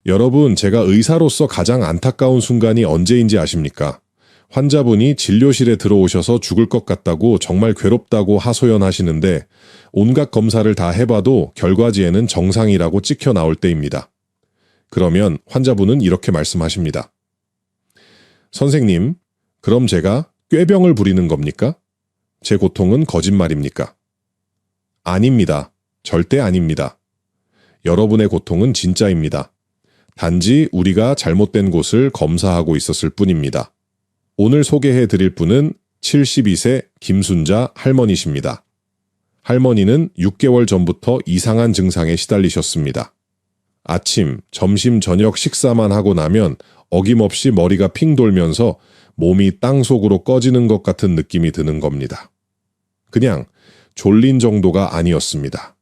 여러분, 제가 의사로서 가장 안타까운 순간이 언제인지 아십니까? 환자분이 진료실에 들어오셔서 죽을 것 같다고 정말 괴롭다고 하소연하시는데 온갖 검사를 다 해봐도 결과지에는 정상이라고 찍혀 나올 때입니다. 그러면 환자분은 이렇게 말씀하십니다. 선생님, 그럼 제가 꾀병을 부리는 겁니까? 제 고통은 거짓말입니까? 아닙니다. 절대 아닙니다. 여러분의 고통은 진짜입니다. 단지 우리가 잘못된 곳을 검사하고 있었을 뿐입니다. 오늘 소개해 드릴 분은 72세 김순자 할머니십니다. 할머니는 6개월 전부터 이상한 증상에 시달리셨습니다. 아침, 점심, 저녁 식사만 하고 나면 어김없이 머리가 핑 돌면서 몸이 땅속으로 꺼지는 것 같은 느낌이 드는 겁니다. 그냥 졸린 정도가 아니었습니다.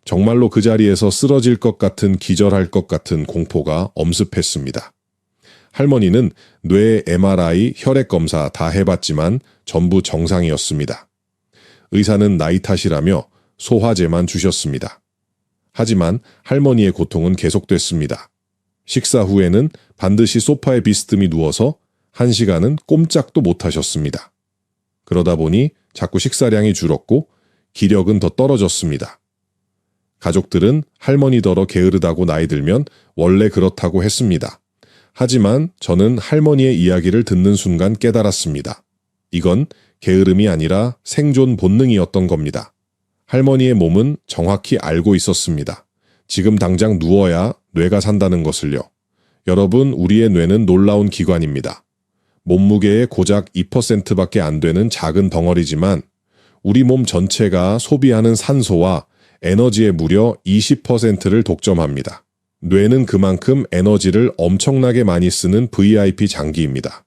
정말로 그 자리에서 쓰러질 것 같은 기절할 것 같은 공포가 엄습했습니다. 할머니는 뇌 MRI, 혈액 검사 다 해봤지만 전부 정상이었습니다. 의사는 나이 탓이라며 소화제만 주셨습니다. 하지만 할머니의 고통은 계속됐습니다. 식사 후에는 반드시 소파에 비스듬히 누워서 1시간은 꼼짝도 못하셨습니다. 그러다 보니 자꾸 식사량이 줄었고 기력은 더 떨어졌습니다. 가족들은 할머니더러 게으르다고 나이 들면 원래 그렇다고 했습니다. 하지만 저는 할머니의 이야기를 듣는 순간 깨달았습니다. 이건 게으름이 아니라 생존 본능이었던 겁니다. 할머니의 몸은 정확히 알고 있었습니다. 지금 당장 누워야 뇌가 산다는 것을요. 여러분, 우리의 뇌는 놀라운 기관입니다. 몸무게의 고작 2%밖에 안 되는 작은 덩어리지만 우리 몸 전체가 소비하는 산소와 에너지의 무려 20%를 독점합니다. 뇌는 그만큼 에너지를 엄청나게 많이 쓰는 VIP 장기입니다.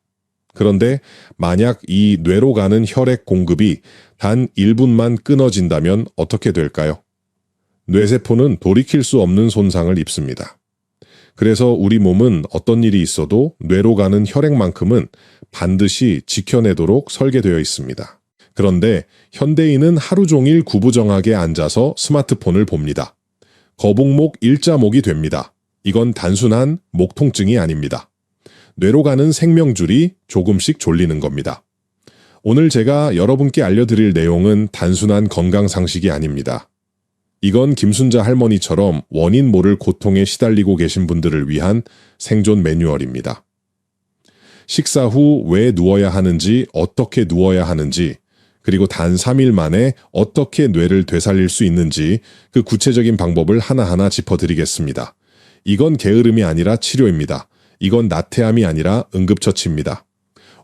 그런데 만약 이 뇌로 가는 혈액 공급이 단 1분만 끊어진다면 어떻게 될까요? 뇌세포는 돌이킬 수 없는 손상을 입습니다. 그래서 우리 몸은 어떤 일이 있어도 뇌로 가는 혈액만큼은 반드시 지켜내도록 설계되어 있습니다. 그런데 현대인은 하루 종일 구부정하게 앉아서 스마트폰을 봅니다. 거북목 일자목이 됩니다. 이건 단순한 목 통증이 아닙니다. 뇌로 가는 생명줄이 조금씩 졸리는 겁니다. 오늘 제가 여러분께 알려드릴 내용은 단순한 건강상식이 아닙니다. 이건 김순자 할머니처럼 원인 모를 고통에 시달리고 계신 분들을 위한 생존 매뉴얼입니다. 식사 후 왜 누워야 하는지, 어떻게 누워야 하는지, 그리고 단 3일 만에 어떻게 뇌를 되살릴 수 있는지 그 구체적인 방법을 하나하나 짚어드리겠습니다. 이건 게으름이 아니라 치료입니다. 이건 나태함이 아니라 응급처치입니다.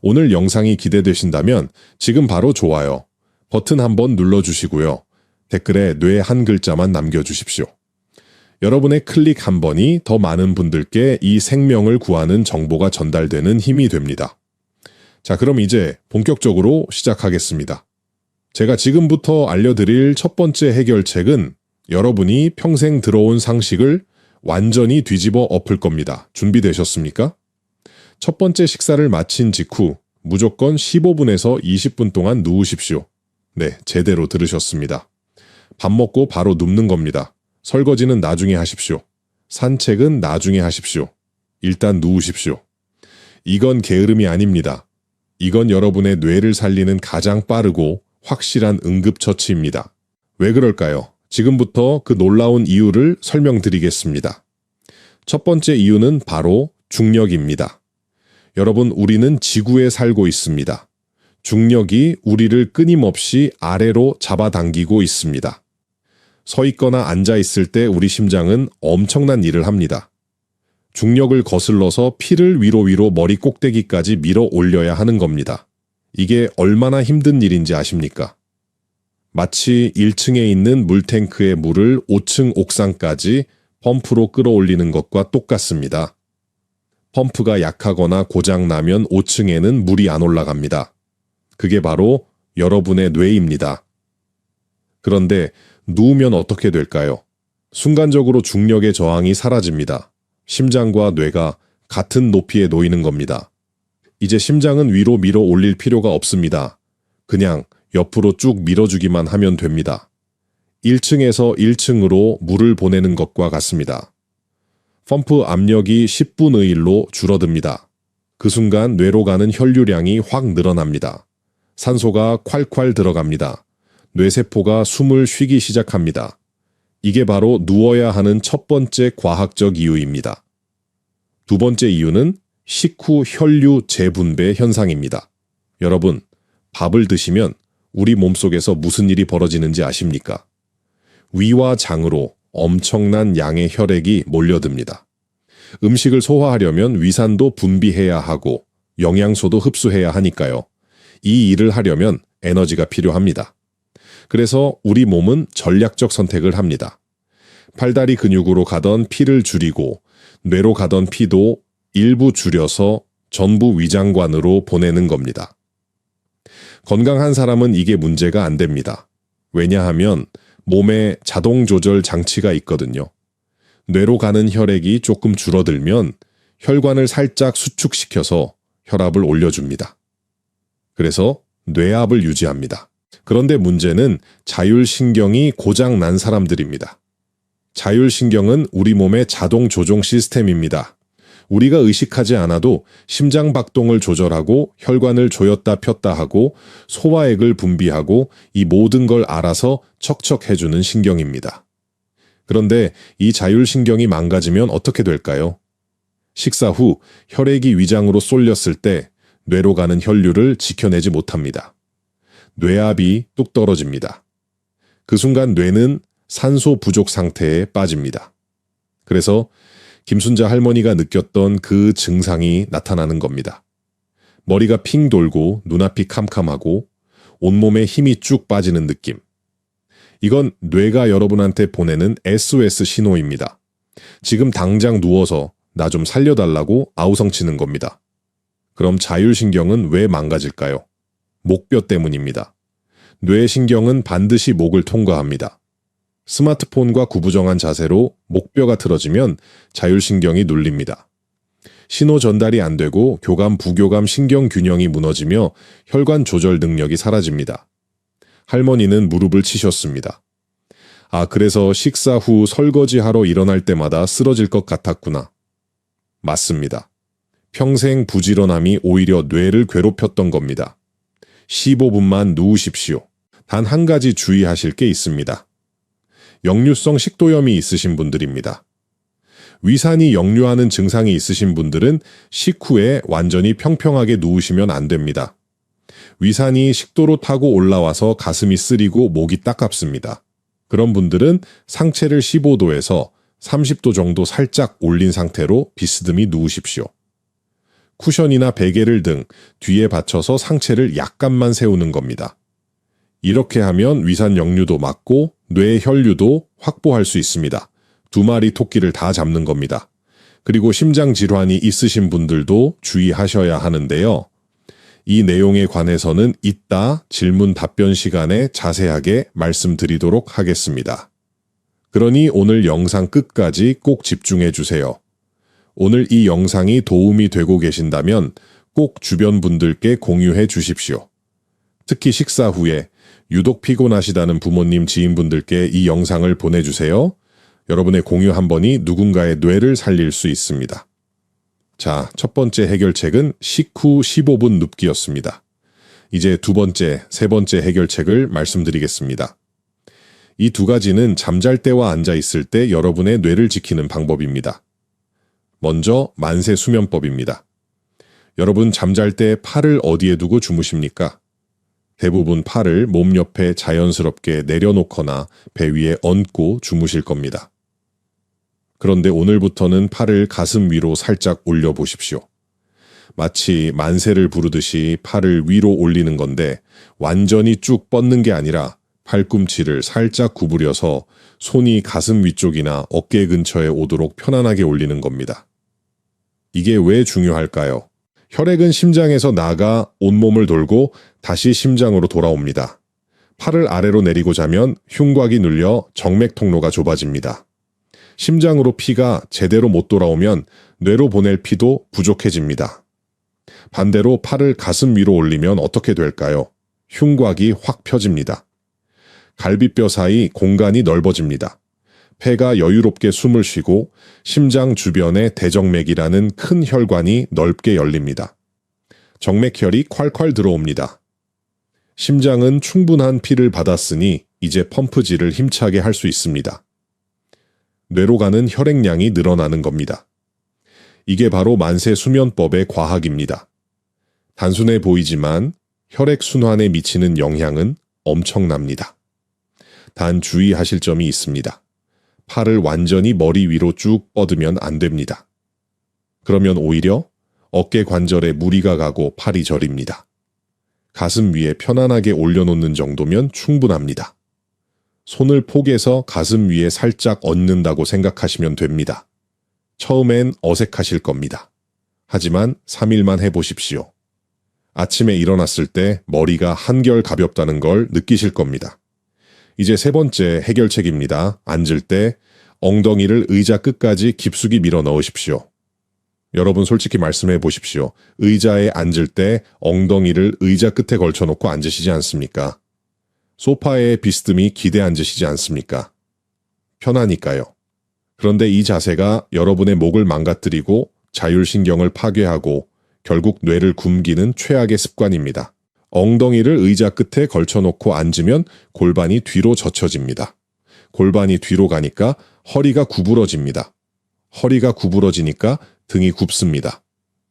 오늘 영상이 기대되신다면 지금 바로 좋아요 버튼 한번 눌러주시고요. 댓글에 뇌 한 글자만 남겨주십시오. 여러분의 클릭 한 번이 더 많은 분들께 이 생명을 구하는 정보가 전달되는 힘이 됩니다. 자, 그럼 이제 본격적으로 시작하겠습니다. 제가 지금부터 알려드릴 첫 번째 해결책은 여러분이 평생 들어온 상식을 완전히 뒤집어 엎을 겁니다. 준비되셨습니까? 첫 번째 식사를 마친 직후 무조건 15분에서 20분 동안 누우십시오. 네, 제대로 들으셨습니다. 밥 먹고 바로 눕는 겁니다. 설거지는 나중에 하십시오. 산책은 나중에 하십시오. 일단 누우십시오. 이건 게으름이 아닙니다. 이건 여러분의 뇌를 살리는 가장 빠르고 확실한 응급처치입니다. 왜 그럴까요? 지금부터 그 놀라운 이유를 설명드리겠습니다. 첫 번째 이유는 바로 중력입니다. 여러분, 우리는 지구에 살고 있습니다. 중력이 우리를 끊임없이 아래로 잡아당기고 있습니다. 서 있거나 앉아 있을 때 우리 심장은 엄청난 일을 합니다. 중력을 거슬러서 피를 위로 머리 꼭대기까지 밀어 올려야 하는 겁니다. 이게 얼마나 힘든 일인지 아십니까? 마치 1층에 있는 물탱크의 물을 5층 옥상까지 펌프로 끌어올리는 것과 똑같습니다. 펌프가 약하거나 고장나면 5층에는 물이 안 올라갑니다. 그게 바로 여러분의 뇌입니다. 그런데 누우면 어떻게 될까요? 순간적으로 중력의 저항이 사라집니다. 심장과 뇌가 같은 높이에 놓이는 겁니다. 이제 심장은 위로 밀어 올릴 필요가 없습니다. 그냥 옆으로 쭉 밀어주기만 하면 됩니다. 1층에서 1층으로 물을 보내는 것과 같습니다. 펌프 압력이 10분의 1로 줄어듭니다. 그 순간 뇌로 가는 혈류량이 확 늘어납니다. 산소가 콸콸 들어갑니다. 뇌세포가 숨을 쉬기 시작합니다. 이게 바로 누워야 하는 첫 번째 과학적 이유입니다. 두 번째 이유는 식후 혈류 재분배 현상입니다. 여러분, 밥을 드시면 우리 몸속에서 무슨 일이 벌어지는지 아십니까? 위와 장으로 엄청난 양의 혈액이 몰려듭니다. 음식을 소화하려면 위산도 분비해야 하고 영양소도 흡수해야 하니까요. 이 일을 하려면 에너지가 필요합니다. 그래서 우리 몸은 전략적 선택을 합니다. 팔다리 근육으로 가던 피를 줄이고 뇌로 가던 피도 일부 줄여서 전부 위장관으로 보내는 겁니다. 건강한 사람은 이게 문제가 안 됩니다. 왜냐하면 몸에 자동 조절 장치가 있거든요. 뇌로 가는 혈액이 조금 줄어들면 혈관을 살짝 수축시켜서 혈압을 올려줍니다. 그래서 뇌압을 유지합니다. 그런데 문제는 자율신경이 고장 난 사람들입니다. 자율신경은 우리 몸의 자동 조종 시스템입니다. 우리가 의식하지 않아도 심장 박동을 조절하고 혈관을 조였다 폈다 하고 소화액을 분비하고 이 모든 걸 알아서 척척해주는 신경입니다. 그런데 이 자율신경이 망가지면 어떻게 될까요? 식사 후 혈액이 위장으로 쏠렸을 때 뇌로 가는 혈류를 지켜내지 못합니다. 뇌압이 뚝 떨어집니다. 그 순간 뇌는 산소 부족 상태에 빠집니다. 그래서 김순자 할머니가 느꼈던 그 증상이 나타나는 겁니다. 머리가 핑 돌고 눈앞이 캄캄하고 온몸에 힘이 쭉 빠지는 느낌. 이건 뇌가 여러분한테 보내는 SOS 신호입니다. 지금 당장 누워서 나 좀 살려달라고 아우성치는 겁니다. 그럼 자율신경은 왜 망가질까요? 목뼈 때문입니다. 뇌신경은 반드시 목을 통과합니다. 스마트폰과 구부정한 자세로 목뼈가 틀어지면 자율신경이 눌립니다. 신호 전달이 안 되고 교감, 부교감 신경 균형이 무너지며 혈관 조절 능력이 사라집니다. 할머니는 무릎을 치셨습니다. 아, 그래서 식사 후 설거지하러 일어날 때마다 쓰러질 것 같았구나. 맞습니다. 평생 부지런함이 오히려 뇌를 괴롭혔던 겁니다. 15분만 누우십시오. 단 한 가지 주의하실 게 있습니다. 역류성 식도염이 있으신 분들입니다. 위산이 역류하는 증상이 있으신 분들은 식후에 완전히 평평하게 누우시면 안 됩니다. 위산이 식도로 타고 올라와서 가슴이 쓰리고 목이 따갑습니다. 그런 분들은 상체를 15도에서 30도 정도 살짝 올린 상태로 비스듬히 누우십시오. 쿠션이나 베개를 등 뒤에 받쳐서 상체를 약간만 세우는 겁니다. 이렇게 하면 위산 역류도 막고 뇌 혈류도 확보할 수 있습니다. 두 마리 토끼를 다 잡는 겁니다. 그리고 심장 질환이 있으신 분들도 주의하셔야 하는데요. 이 내용에 관해서는 이따 질문 답변 시간에 자세하게 말씀드리도록 하겠습니다. 그러니 오늘 영상 끝까지 꼭 집중해 주세요. 오늘 이 영상이 도움이 되고 계신다면 꼭 주변 분들께 공유해 주십시오. 특히 식사 후에 유독 피곤하시다는 부모님, 지인분들께 이 영상을 보내주세요. 여러분의 공유 한 번이 누군가의 뇌를 살릴 수 있습니다. 자, 첫 번째 해결책은 식후 15분 눕기였습니다. 이제 두 번째, 세 번째 해결책을 말씀드리겠습니다. 이 두 가지는 잠잘 때와 앉아 있을 때 여러분의 뇌를 지키는 방법입니다. 먼저 만세 수면법입니다. 여러분 잠잘 때 팔을 어디에 두고 주무십니까? 대부분 팔을 몸 옆에 자연스럽게 내려놓거나 배 위에 얹고 주무실 겁니다. 그런데 오늘부터는 팔을 가슴 위로 살짝 올려보십시오. 마치 만세를 부르듯이 팔을 위로 올리는 건데 완전히 쭉 뻗는 게 아니라 팔꿈치를 살짝 구부려서 손이 가슴 위쪽이나 어깨 근처에 오도록 편안하게 올리는 겁니다. 이게 왜 중요할까요? 혈액은 심장에서 나가 온몸을 돌고 다시 심장으로 돌아옵니다. 팔을 아래로 내리고 자면 흉곽이 눌려 정맥 통로가 좁아집니다. 심장으로 피가 제대로 못 돌아오면 뇌로 보낼 피도 부족해집니다. 반대로 팔을 가슴 위로 올리면 어떻게 될까요? 흉곽이 확 펴집니다. 갈비뼈 사이 공간이 넓어집니다. 폐가 여유롭게 숨을 쉬고 심장 주변에 대정맥이라는 큰 혈관이 넓게 열립니다. 정맥혈이 콸콸 들어옵니다. 심장은 충분한 피를 받았으니 이제 펌프질을 힘차게 할 수 있습니다. 뇌로 가는 혈액량이 늘어나는 겁니다. 이게 바로 만세수면법의 과학입니다. 단순해 보이지만 혈액순환에 미치는 영향은 엄청납니다. 단 주의하실 점이 있습니다. 팔을 완전히 머리 위로 쭉 뻗으면 안 됩니다. 그러면 오히려 어깨 관절에 무리가 가고 팔이 저립니다. 가슴 위에 편안하게 올려놓는 정도면 충분합니다. 손을 포개서 가슴 위에 살짝 얹는다고 생각하시면 됩니다. 처음엔 어색하실 겁니다. 하지만 3일만 해보십시오. 아침에 일어났을 때 머리가 한결 가볍다는 걸 느끼실 겁니다. 이제 세 번째 해결책입니다. 앉을 때 엉덩이를 의자 끝까지 깊숙이 밀어 넣으십시오. 여러분 솔직히 말씀해 보십시오. 의자에 앉을 때 엉덩이를 의자 끝에 걸쳐놓고 앉으시지 않습니까? 소파에 비스듬히 기대 앉으시지 않습니까? 편하니까요. 그런데 이 자세가 여러분의 목을 망가뜨리고 자율신경을 파괴하고 결국 뇌를 굶기는 최악의 습관입니다. 엉덩이를 의자 끝에 걸쳐놓고 앉으면 골반이 뒤로 젖혀집니다. 골반이 뒤로 가니까 허리가 구부러집니다. 허리가 구부러지니까 등이 굽습니다.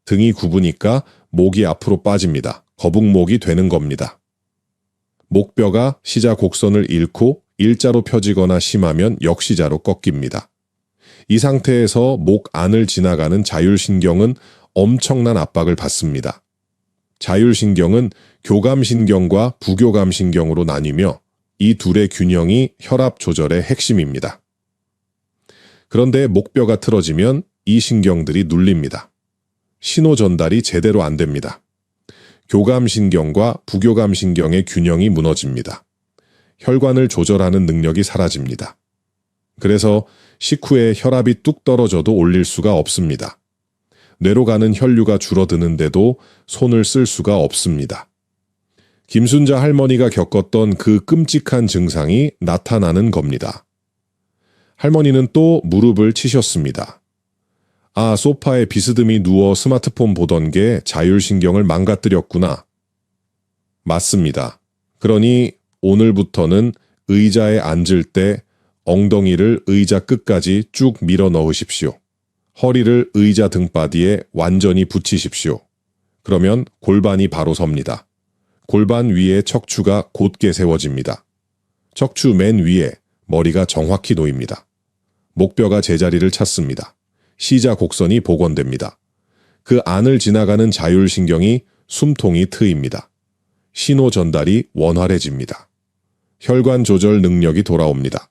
등이 굽으니까 목이 앞으로 빠집니다. 거북목이 되는 겁니다. 목뼈가 시자 곡선을 잃고 일자로 펴지거나 심하면 역시자로 꺾입니다. 이 상태에서 목 안을 지나가는 자율신경은 엄청난 압박을 받습니다. 자율신경은 교감신경과 부교감신경으로 나뉘며 이 둘의 균형이 혈압 조절의 핵심입니다. 그런데 목뼈가 틀어지면 이 신경들이 눌립니다. 신호 전달이 제대로 안 됩니다. 교감신경과 부교감신경의 균형이 무너집니다. 혈관을 조절하는 능력이 사라집니다. 그래서 식후에 혈압이 뚝 떨어져도 올릴 수가 없습니다. 뇌로 가는 혈류가 줄어드는데도 손을 쓸 수가 없습니다. 김순자 할머니가 겪었던 그 끔찍한 증상이 나타나는 겁니다. 할머니는 또 무릎을 치셨습니다. 아, 소파에 비스듬히 누워 스마트폰 보던 게 자율신경을 망가뜨렸구나. 맞습니다. 그러니 오늘부터는 의자에 앉을 때 엉덩이를 의자 끝까지 쭉 밀어 넣으십시오. 허리를 의자 등바디에 완전히 붙이십시오. 그러면 골반이 바로 섭니다. 골반 위에 척추가 곧게 세워집니다. 척추 맨 위에 머리가 정확히 놓입니다. 목뼈가 제자리를 찾습니다. 시자 곡선이 복원됩니다. 그 안을 지나가는 자율신경이 숨통이 트입니다. 신호 전달이 원활해집니다. 혈관 조절 능력이 돌아옵니다.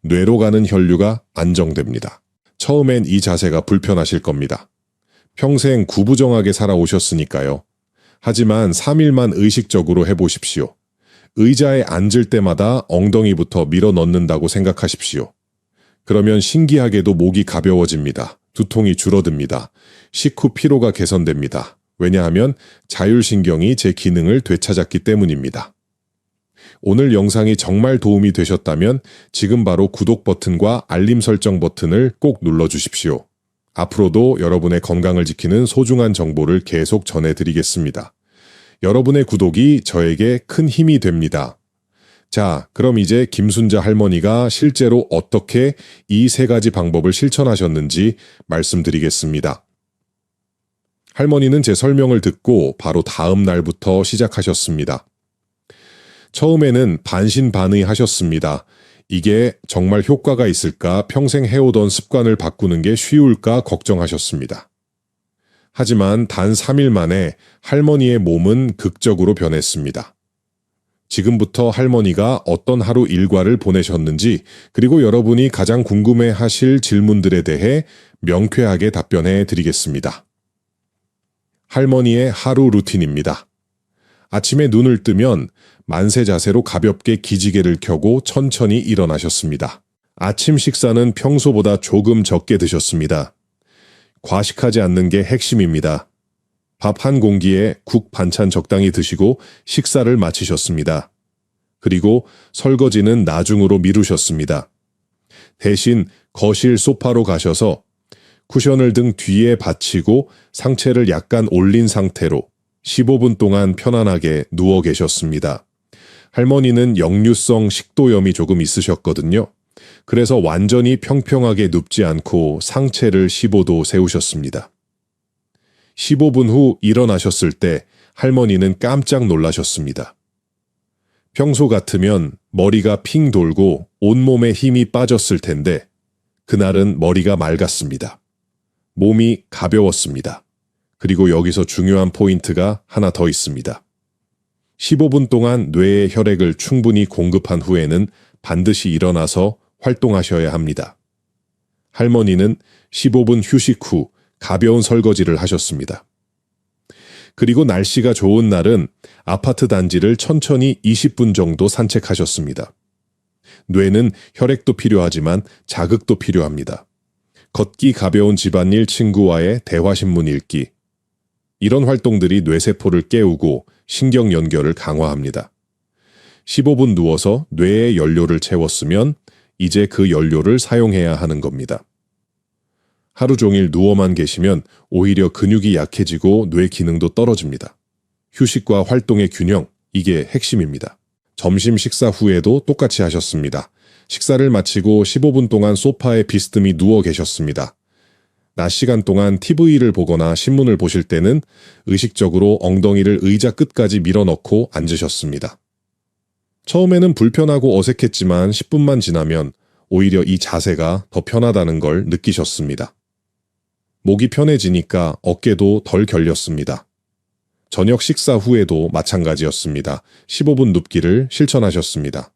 뇌로 가는 혈류가 안정됩니다. 처음엔 이 자세가 불편하실 겁니다. 평생 구부정하게 살아오셨으니까요. 하지만 3일만 의식적으로 해보십시오. 의자에 앉을 때마다 엉덩이부터 밀어 넣는다고 생각하십시오. 그러면 신기하게도 목이 가벼워집니다. 두통이 줄어듭니다. 식후 피로가 개선됩니다. 왜냐하면 자율신경이 제 기능을 되찾았기 때문입니다. 오늘 영상이 정말 도움이 되셨다면 지금 바로 구독 버튼과 알림 설정 버튼을 꼭 눌러주십시오. 앞으로도 여러분의 건강을 지키는 소중한 정보를 계속 전해드리겠습니다. 여러분의 구독이 저에게 큰 힘이 됩니다. 자, 그럼 이제 김순자 할머니가 실제로 어떻게 이 세 가지 방법을 실천하셨는지 말씀드리겠습니다. 할머니는 제 설명을 듣고 바로 다음 날부터 시작하셨습니다. 처음에는 반신반의하셨습니다. 이게 정말 효과가 있을까, 평생 해오던 습관을 바꾸는 게 쉬울까 걱정하셨습니다. 하지만 단 3일 만에 할머니의 몸은 극적으로 변했습니다. 지금부터 할머니가 어떤 하루 일과를 보내셨는지, 그리고 여러분이 가장 궁금해하실 질문들에 대해 명쾌하게 답변해 드리겠습니다. 할머니의 하루 루틴입니다. 아침에 눈을 뜨면 만세 자세로 가볍게 기지개를 켜고 천천히 일어나셨습니다. 아침 식사는 평소보다 조금 적게 드셨습니다. 과식하지 않는 게 핵심입니다. 밥 한 공기에 국 반찬 적당히 드시고 식사를 마치셨습니다. 그리고 설거지는 나중으로 미루셨습니다. 대신 거실 소파로 가셔서 쿠션을 등 뒤에 받치고 상체를 약간 올린 상태로 15분 동안 편안하게 누워 계셨습니다. 할머니는 역류성 식도염이 조금 있으셨거든요. 그래서 완전히 평평하게 눕지 않고 상체를 15도 세우셨습니다. 15분 후 일어나셨을 때 할머니는 깜짝 놀라셨습니다. 평소 같으면 머리가 핑 돌고 온몸에 힘이 빠졌을 텐데 그날은 머리가 맑았습니다. 몸이 가벼웠습니다. 그리고 여기서 중요한 포인트가 하나 더 있습니다. 15분 동안 뇌에 혈액을 충분히 공급한 후에는 반드시 일어나서 활동하셔야 합니다. 할머니는 15분 휴식 후 가벼운 설거지를 하셨습니다. 그리고 날씨가 좋은 날은 아파트 단지를 천천히 20분 정도 산책하셨습니다. 뇌는 혈액도 필요하지만 자극도 필요합니다. 걷기 가벼운 집안일 친구와의 대화신문 읽기. 이런 활동들이 뇌세포를 깨우고 신경 연결을 강화합니다. 15분 누워서 뇌에 연료를 채웠으면 이제 그 연료를 사용해야 하는 겁니다. 하루 종일 누워만 계시면 오히려 근육이 약해지고 뇌 기능도 떨어집니다. 휴식과 활동의 균형, 이게 핵심입니다. 점심 식사 후에도 똑같이 하셨습니다. 식사를 마치고 15분 동안 소파에 비스듬히 누워 계셨습니다. 낮 시간 동안 TV를 보거나 신문을 보실 때는 의식적으로 엉덩이를 의자 끝까지 밀어넣고 앉으셨습니다. 처음에는 불편하고 어색했지만 10분만 지나면 오히려 이 자세가 더 편하다는 걸 느끼셨습니다. 목이 편해지니까 어깨도 덜 결렸습니다. 저녁 식사 후에도 마찬가지였습니다. 15분 눕기를 실천하셨습니다.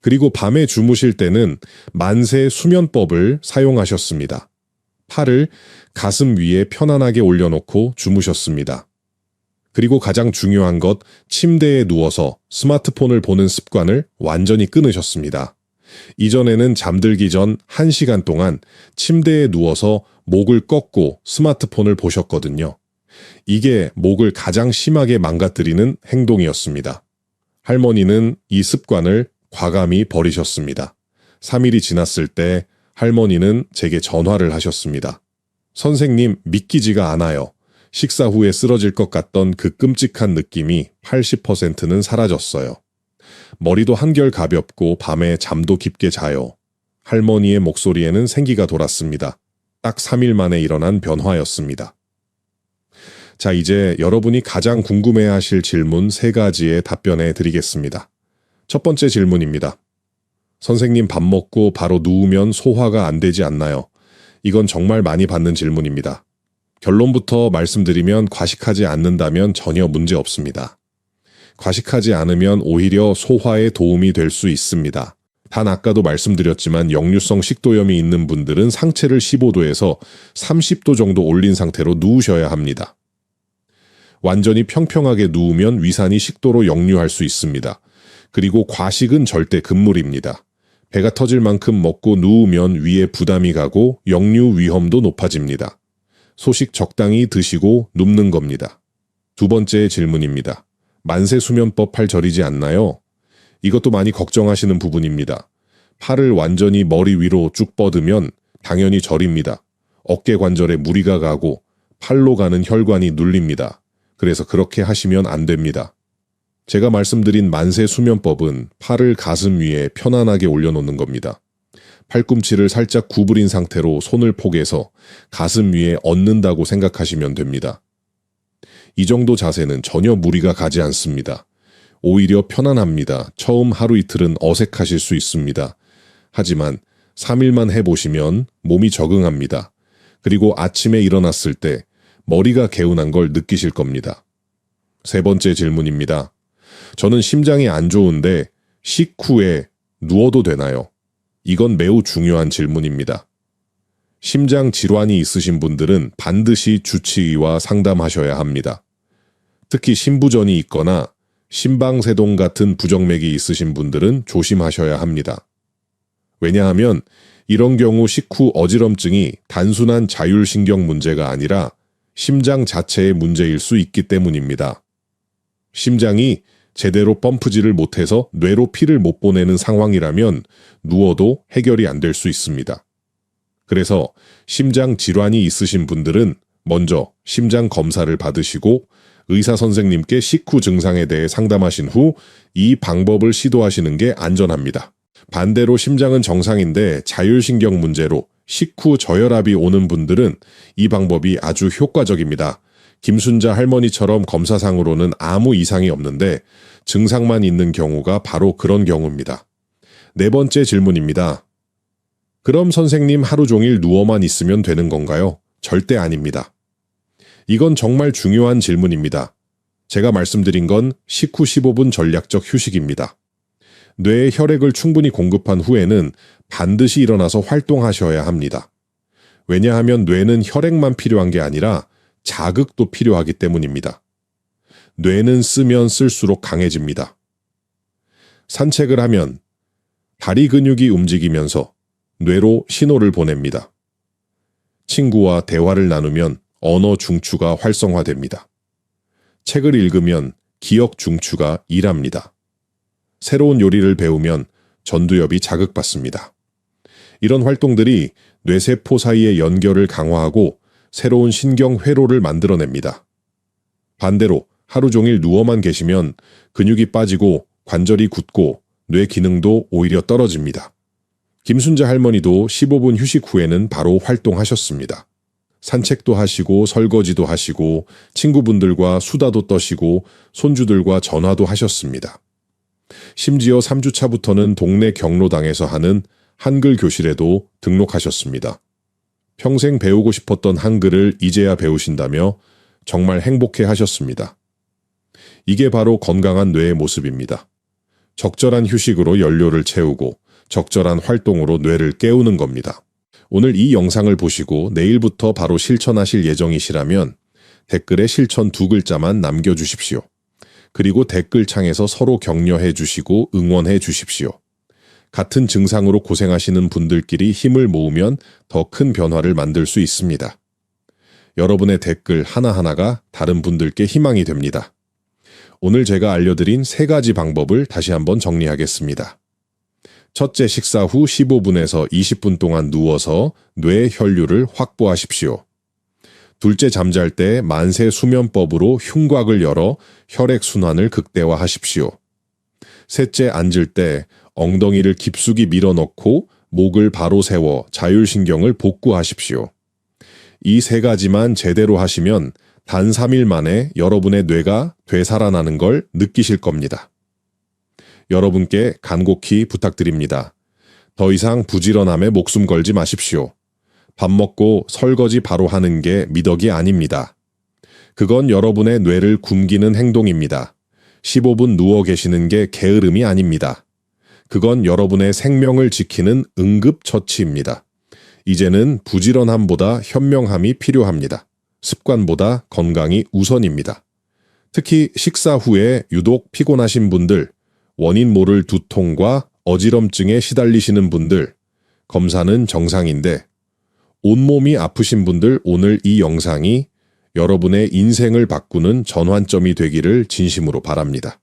그리고 밤에 주무실 때는 만세 수면법을 사용하셨습니다. 팔을 가슴 위에 편안하게 올려놓고 주무셨습니다. 그리고 가장 중요한 것, 침대에 누워서 스마트폰을 보는 습관을 완전히 끊으셨습니다. 이전에는 잠들기 전 1시간 동안 침대에 누워서 목을 꺾고 스마트폰을 보셨거든요. 이게 목을 가장 심하게 망가뜨리는 행동이었습니다. 할머니는 이 습관을 과감히 버리셨습니다. 3일이 지났을 때 할머니는 제게 전화를 하셨습니다. 선생님, 믿기지가 않아요. 식사 후에 쓰러질 것 같던 그 끔찍한 느낌이 80%는 사라졌어요. 머리도 한결 가볍고 밤에 잠도 깊게 자요. 할머니의 목소리에는 생기가 돌았습니다. 딱 3일 만에 일어난 변화였습니다. 자, 이제 여러분이 가장 궁금해하실 질문 3가지에 답변해 드리겠습니다. 첫 번째 질문입니다. 선생님, 밥 먹고 바로 누우면 소화가 안 되지 않나요? 이건 정말 많이 받는 질문입니다. 결론부터 말씀드리면 과식하지 않는다면 전혀 문제 없습니다. 과식하지 않으면 오히려 소화에 도움이 될 수 있습니다. 단 아까도 말씀드렸지만 역류성 식도염이 있는 분들은 상체를 15도에서 30도 정도 올린 상태로 누우셔야 합니다. 완전히 평평하게 누우면 위산이 식도로 역류할 수 있습니다. 그리고 과식은 절대 금물입니다. 배가 터질 만큼 먹고 누우면 위에 부담이 가고 역류 위험도 높아집니다. 소식 적당히 드시고 눕는 겁니다. 두 번째 질문입니다. 만세 수면법 팔 저리지 않나요? 이것도 많이 걱정하시는 부분입니다. 팔을 완전히 머리 위로 쭉 뻗으면 당연히 저립니다. 어깨 관절에 무리가 가고 팔로 가는 혈관이 눌립니다. 그래서 그렇게 하시면 안 됩니다. 제가 말씀드린 만세 수면법은 팔을 가슴 위에 편안하게 올려놓는 겁니다. 팔꿈치를 살짝 구부린 상태로 손을 포개서 가슴 위에 얹는다고 생각하시면 됩니다. 이 정도 자세는 전혀 무리가 가지 않습니다. 오히려 편안합니다. 처음 하루 이틀은 어색하실 수 있습니다. 하지만 3일만 해보시면 몸이 적응합니다. 그리고 아침에 일어났을 때 머리가 개운한 걸 느끼실 겁니다. 세 번째 질문입니다. 저는 심장이 안 좋은데 식후에 누워도 되나요? 이건 매우 중요한 질문입니다. 심장 질환이 있으신 분들은 반드시 주치의와 상담하셔야 합니다. 특히 심부전이 있거나 심방세동 같은 부정맥이 있으신 분들은 조심하셔야 합니다. 왜냐하면 이런 경우 식후 어지럼증이 단순한 자율신경 문제가 아니라 심장 자체의 문제일 수 있기 때문입니다. 심장이 제대로 펌프질을 못해서 뇌로 피를 못 보내는 상황이라면 누워도 해결이 안 될 수 있습니다. 그래서 심장 질환이 있으신 분들은 먼저 심장 검사를 받으시고 의사 선생님께 식후 증상에 대해 상담하신 후 이 방법을 시도하시는 게 안전합니다. 반대로 심장은 정상인데 자율신경 문제로 식후 저혈압이 오는 분들은 이 방법이 아주 효과적입니다. 김순자 할머니처럼 검사상으로는 아무 이상이 없는데 증상만 있는 경우가 바로 그런 경우입니다. 네 번째 질문입니다. 그럼 선생님 하루 종일 누워만 있으면 되는 건가요? 절대 아닙니다. 이건 정말 중요한 질문입니다. 제가 말씀드린 건 식후 15분 전략적 휴식입니다. 뇌에 혈액을 충분히 공급한 후에는 반드시 일어나서 활동하셔야 합니다. 왜냐하면 뇌는 혈액만 필요한 게 아니라 자극도 필요하기 때문입니다. 뇌는 쓰면 쓸수록 강해집니다. 산책을 하면 다리 근육이 움직이면서 뇌로 신호를 보냅니다. 친구와 대화를 나누면 언어 중추가 활성화됩니다. 책을 읽으면 기억 중추가 일합니다. 새로운 요리를 배우면 전두엽이 자극받습니다. 이런 활동들이 뇌세포 사이의 연결을 강화하고 새로운 신경 회로를 만들어냅니다. 반대로 하루 종일 누워만 계시면 근육이 빠지고 관절이 굳고 뇌 기능도 오히려 떨어집니다. 김순자 할머니도 15분 휴식 후에는 바로 활동하셨습니다. 산책도 하시고 설거지도 하시고 친구분들과 수다도 떠시고 손주들과 전화도 하셨습니다. 심지어 3주차부터는 동네 경로당에서 하는 한글 교실에도 등록하셨습니다. 평생 배우고 싶었던 한글을 이제야 배우신다며 정말 행복해 하셨습니다. 이게 바로 건강한 뇌의 모습입니다. 적절한 휴식으로 연료를 채우고 적절한 활동으로 뇌를 깨우는 겁니다. 오늘 이 영상을 보시고 내일부터 바로 실천하실 예정이시라면 댓글에 실천 2글자만 남겨주십시오. 그리고 댓글창에서 서로 격려해 주시고 응원해 주십시오. 같은 증상으로 고생하시는 분들끼리 힘을 모으면 더 큰 변화를 만들 수 있습니다. 여러분의 댓글 하나하나가 다른 분들께 희망이 됩니다. 오늘 제가 알려드린 3가지 방법을 다시 한번 정리하겠습니다. 첫째, 식사 후 15분에서 20분 동안 누워서 뇌 혈류를 확보하십시오. 둘째, 잠잘 때 만세 수면법으로 흉곽을 열어 혈액 순환을 극대화하십시오. 셋째, 앉을 때 엉덩이를 깊숙이 밀어넣고 목을 바로 세워 자율신경을 복구하십시오. 이 3가지만 제대로 하시면 단 3일 만에 여러분의 뇌가 되살아나는 걸 느끼실 겁니다. 여러분께 간곡히 부탁드립니다. 더 이상 부지런함에 목숨 걸지 마십시오. 밥 먹고 설거지 바로 하는 게 미덕이 아닙니다. 그건 여러분의 뇌를 굶기는 행동입니다. 15분 누워 계시는 게 게으름이 아닙니다. 그건 여러분의 생명을 지키는 응급처치입니다. 이제는 부지런함보다 현명함이 필요합니다. 습관보다 건강이 우선입니다. 특히 식사 후에 유독 피곤하신 분들, 원인 모를 두통과 어지럼증에 시달리시는 분들, 검사는 정상인데 온몸이 아프신 분들 오늘 이 영상이 여러분의 인생을 바꾸는 전환점이 되기를 진심으로 바랍니다.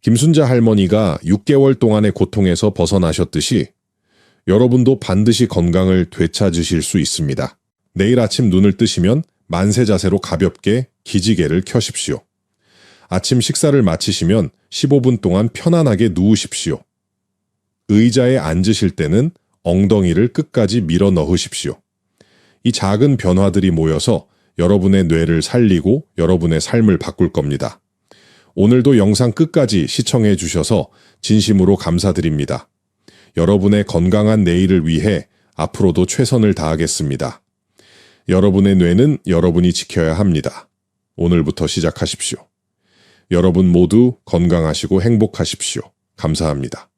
김순자 할머니가 6개월 동안의 고통에서 벗어나셨듯이 여러분도 반드시 건강을 되찾으실 수 있습니다. 내일 아침 눈을 뜨시면 만세 자세로 가볍게 기지개를 켜십시오. 아침 식사를 마치시면 15분 동안 편안하게 누우십시오. 의자에 앉으실 때는 엉덩이를 끝까지 밀어 넣으십시오. 이 작은 변화들이 모여서 여러분의 뇌를 살리고 여러분의 삶을 바꿀 겁니다. 오늘도 영상 끝까지 시청해 주셔서 진심으로 감사드립니다. 여러분의 건강한 내일을 위해 앞으로도 최선을 다하겠습니다. 여러분의 뇌는 여러분이 지켜야 합니다. 오늘부터 시작하십시오. 여러분 모두 건강하시고 행복하십시오. 감사합니다.